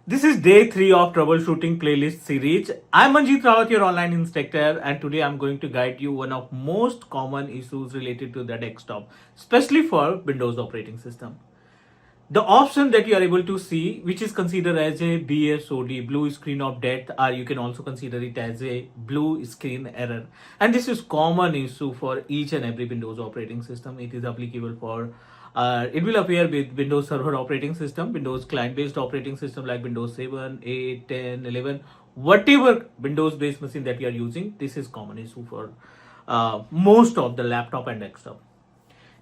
This is day 3 of Troubleshooting playlist series. I'm Manjeet Rawat, your online instructor, and today I'm going to guide you one of most common issues related to the desktop, especially for Windows operating system. The option that you are able to see, which is considered as a BSOD, blue screen of death, or you can also consider it as a blue screen error. And this is common issue for each and every Windows operating system. It is applicable for it will appear with Windows Server operating system, Windows client-based operating system like Windows 7, 8, 10, 11, whatever Windows-based machine that you are using. This is common issue for most of the laptop and desktop.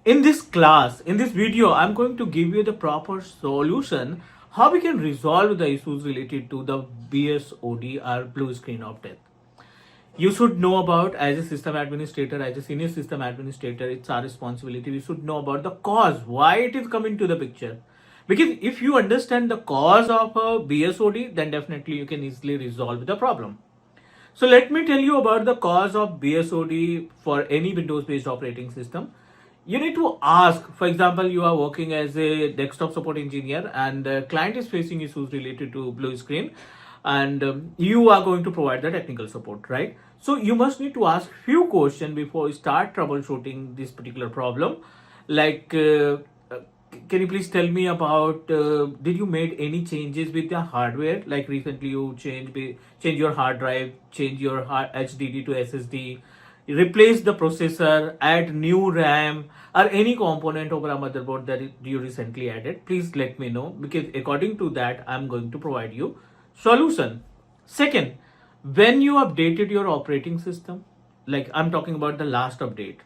In this class, in this video, I'm going to give you the proper solution how we can resolve the issues related to the BSOD or blue screen of death. You should know about, as a system administrator, as a senior system administrator, it's our responsibility. We should know about the cause, why it is coming to the picture. Because if you understand the cause of a BSOD, then definitely you can easily resolve the problem. So let me tell you about the cause of BSOD for any Windows based operating system. You need to ask, for example, you are working as a desktop support engineer and the client is facing issues related to blue screen, and you are going to provide the technical support, right? So you must need to ask few questions before you start troubleshooting this particular problem. Like, can you please tell me about, did you made any changes with the hardware? Like recently you change your hard drive, change your HDD to SSD, replace the processor, add new RAM, or any component over a motherboard that you recently added. Please let me know, because according to that I'm going to provide you solution. Second, when you updated your operating system, like I'm talking about the last update.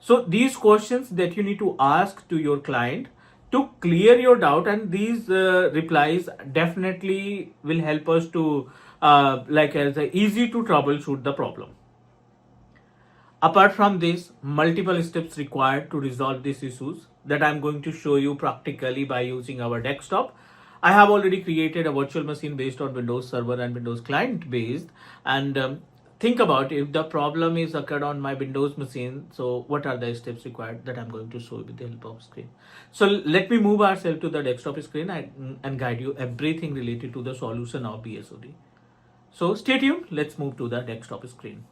So these questions that you need to ask to your client to clear your doubt, and these replies definitely will help us to like as a easy to troubleshoot the problem. Apart from this, multiple steps required to resolve these issues that I'm going to show you practically by using our desktop. I have already created a virtual machine based on Windows Server and Windows Client based, and think about if the problem is occurred on my Windows machine, so what are the steps required that I'm going to show you with the help of screen. So let me move ourselves to the desktop screen and guide you everything related to the solution of BSOD. So stay tuned, let's move to the desktop screen.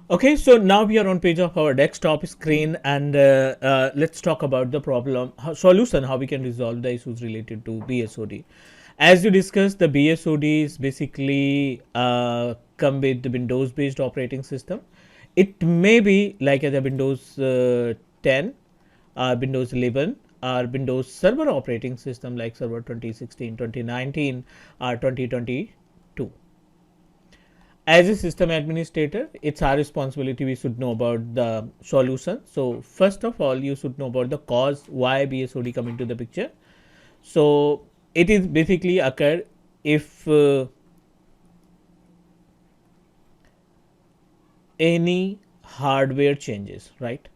Okay, so now we are on page of our desktop screen, and let's talk about the problem solution, how we can resolve the issues related to BSOD. As you discussed, the BSOD is basically come with the Windows based operating system. It may be like a Windows 10, Windows 11, or Windows Server operating system like Server 2016, 2019, or 2022. As a system administrator, it's our responsibility. We should know about the solution. So first of all, you should know about the cause why BSOD come into the picture. So it is basically occur if any hardware changes, right?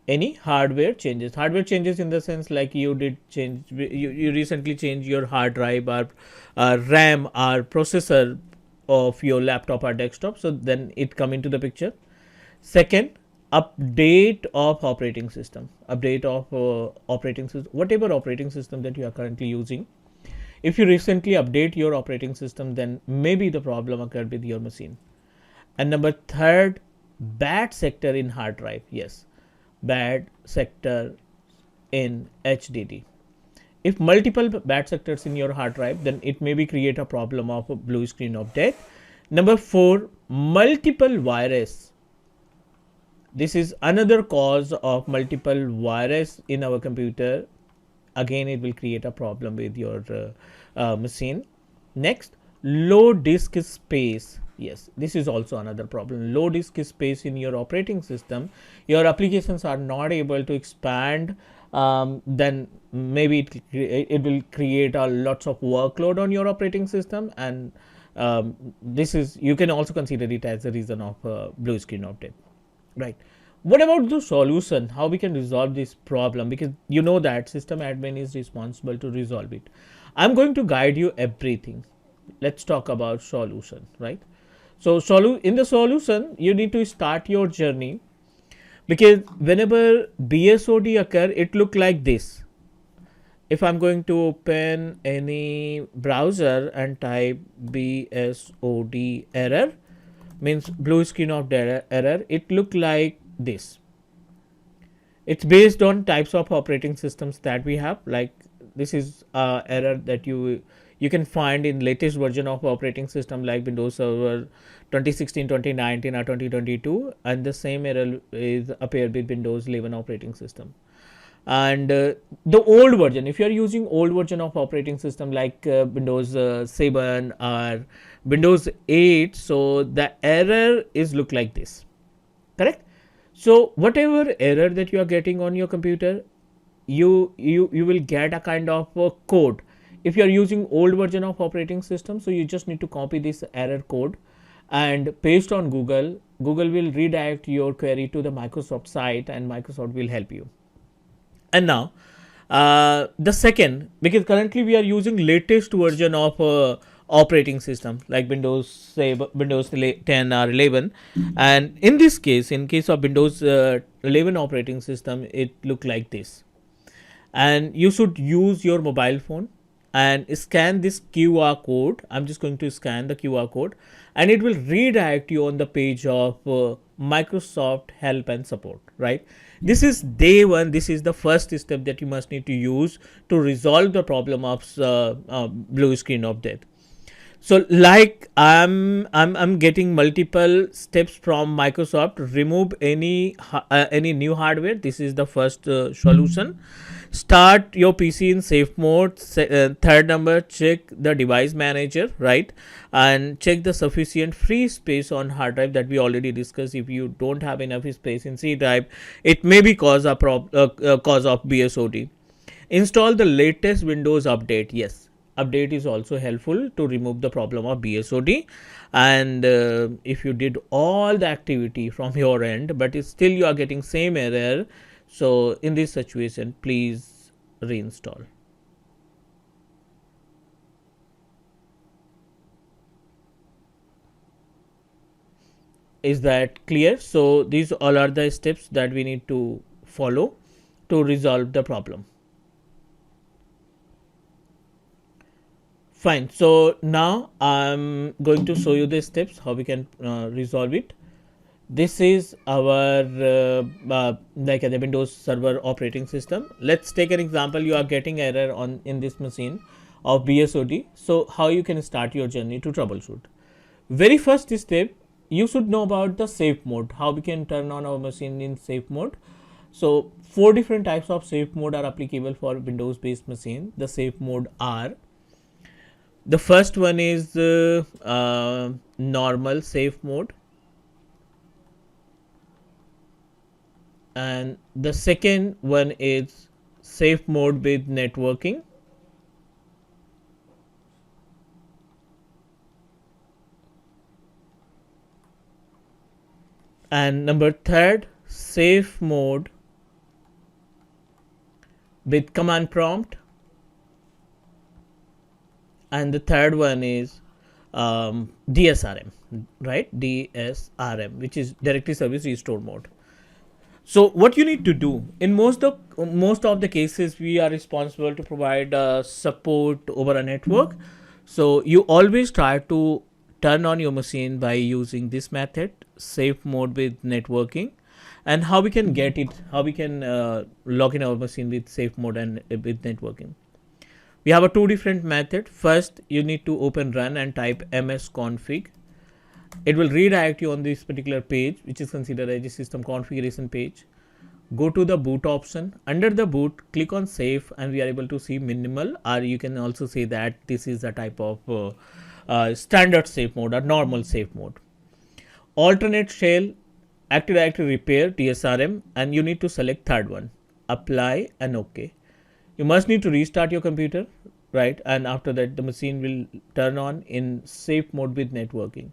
Any hardware changes in the sense like you did change, you recently changed your hard drive or RAM or processor of your laptop or desktop, so then it come into the picture. Second, update of operating system, operating system, whatever operating system that you are currently using. If you recently update your operating system, then maybe the problem occurred with your machine. And number third, bad sector in hard drive. Yes, bad sector in HDD. If multiple bad sectors in your hard drive, then it may be create a problem of a blue screen of death. Number 4, multiple virus. This is another cause of multiple virus in our computer. Again, it will create a problem with your machine. Next, low disk space. Yes, this is also another problem. Low disk space in your operating system. Your applications are not able to expand. Then maybe it will create a lots of workload on your operating system, and this is, you can also consider it as a reason of blue screen of death, right? What about the solution, how we can resolve this problem? Because you know that system admin is responsible to resolve it. I'm going to guide you everything. Let's talk about solution, right? So in the solution, you need to start your journey, because whenever BSOD occur, it look like this. if I'm going to open any browser and type BSOD error, means blue screen of error, it look like this. It's based on types of operating systems that we have. Like this is error that you can find in latest version of operating system like Windows Server 2016, 2019 or 2022, and the same error is appear with Windows 11 operating system. And the old version, if you are using old version of operating system like Windows 7 or Windows 8, so the error is look like this, correct? So whatever error that you are getting on your computer, you will get a kind of code. If you are using old version of operating system, so you just need to copy this error code and paste on Google. Google will redirect your query to the Microsoft site and Microsoft will help you. And now the second, because currently we are using latest version of operating system like Windows, say Windows 10 or 11, and in this case, in case of Windows 11 operating system, it look like this. And you should use your mobile phone and scan this QR code. I'm just going to scan the QR code and it will redirect you on the page of Microsoft help and support, right? This is day one. This is the first step that you must need to use to resolve the problem of blue screen of death. So like I'm getting multiple steps from Microsoft. Remove any new hardware. This is the first solution. Start your PC in safe mode. Third number, check the device manager, right, and check the sufficient free space on hard drive that we already discussed. If you don't have enough space in C drive, it may be cause of BSOD. Install the latest Windows update. Yes, update is also helpful to remove the problem of BSOD. And if you did all the activity from your end but still you are getting same error, so in this situation please reinstall. Is that clear? So these all are the steps that we need to follow to resolve the problem. Fine. So now I'm going to show you the steps how we can resolve it. This is our like the Windows Server operating system. Let's take an example. You are getting error on in this machine of BSOD. So how you can start your journey to troubleshoot? Very first step, you should know about the safe mode. How we can turn on our machine in safe mode. So 4 different types of safe mode are applicable for Windows based machine. The safe mode are, the first one is normal safe mode, and the second one is safe mode with networking, and number third, safe mode with command prompt, and the third one is DSRM, right? DSRM, which is directory service restore mode. So what you need to do in most of the cases, we are responsible to provide support over a network. So you always try to turn on your machine by using this method, safe mode with networking. And how we can get it, how we can log in our machine with safe mode and with networking. We have a 2 different method. First, you need to open run and type msconfig. It will redirect you on this particular page, which is considered as a system configuration page. Go to the boot option. Under the boot, click on save, and we are able to see minimal, or you can also say that this is a type of standard safe mode or normal safe mode. Alternate shell, Active Directory repair, DSRM, and you need to select third one, apply and OK. You must need to restart your computer, right? And after that, the machine will turn on in safe mode with networking.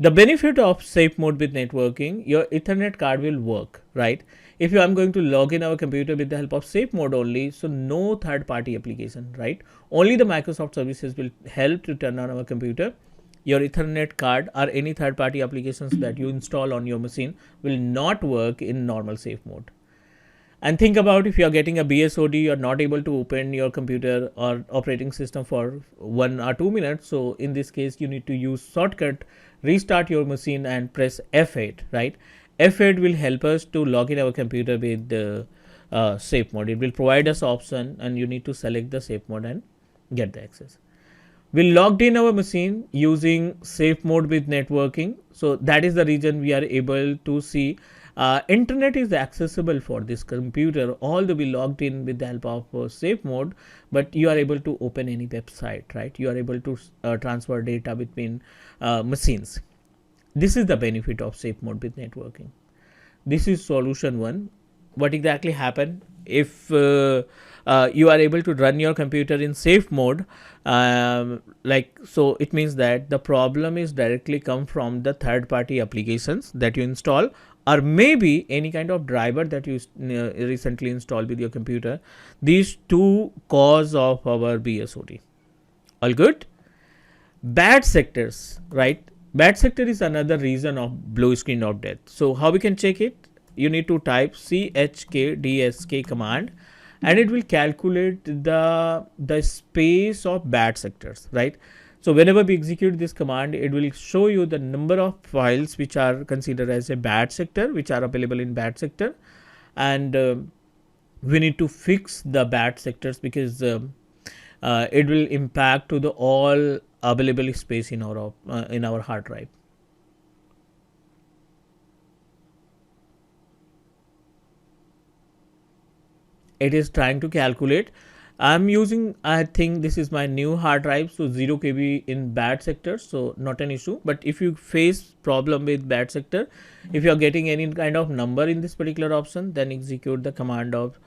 The benefit of safe mode with networking, your Ethernet card will work, right? If I'm going to log in our computer with the help of safe mode only, so no third party application, right? Only the Microsoft services will help to turn on our computer. Your Ethernet card or any third party applications that you install on your machine will not work in normal safe mode. And think about if you are getting a BSOD, you are not able to open your computer or operating system for 1 or 2 minutes. So in this case, you need to use shortcut, restart your machine and press F8, right? F8 will help us to log in our computer with the safe mode. It will provide us option and you need to select the safe mode and get the access. We logged in our machine using safe mode with networking. So that is the reason we are able to see internet is accessible for this computer, although we logged in with the help of safe mode, but you are able to open any website, right? You are able to transfer data between machines. This is the benefit of safe mode with networking. This is solution one. What exactly happened if you are able to run your computer in safe mode? So it means that the problem is directly come from the third party applications that you install, or maybe any kind of driver that you recently installed with your computer. These two cause of our BSOD. All good. Bad sectors, right? Bad sector is another reason of blue screen of death. So how we can check it? You need to type chkdsk command and it will calculate the space of bad sectors, right? So whenever we execute this command, it will show you the number of files which are considered as a bad sector, which are available in bad sector, and we need to fix the bad sectors because it will impact to the all available space in our hard drive. It is trying to calculate. I'm using, I think this is my new hard drive, so 0 KB in bad sector, so not an issue. But if you face problem with bad sector, if you are getting any kind of number in this particular option, then execute the command of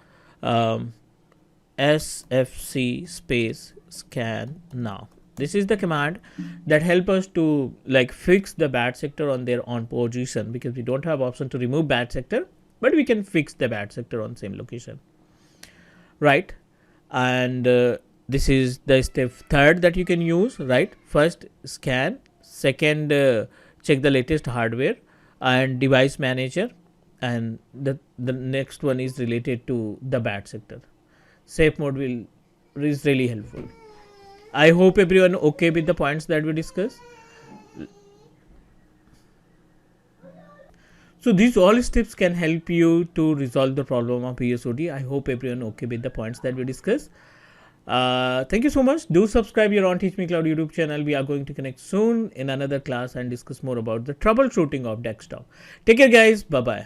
sfc space scan now. This is the command that help us to like fix the bad sector on their own position, because we don't have option to remove bad sector, but we can fix the bad sector on same location, right? And this is the step third that you can use, right? First scan, second check the latest hardware and device manager, and the next one is related to the bad sector. Safe mode is really helpful. I hope everyone okay with the points that we discussed. So these all steps can help you to resolve the problem of BSOD. I hope everyone okay with the points that we discussed. Thank you so much. Do subscribe your on Teach Me Cloud YouTube channel. We are going to connect soon in another class and discuss more about the troubleshooting of desktop. Take care guys. Bye bye.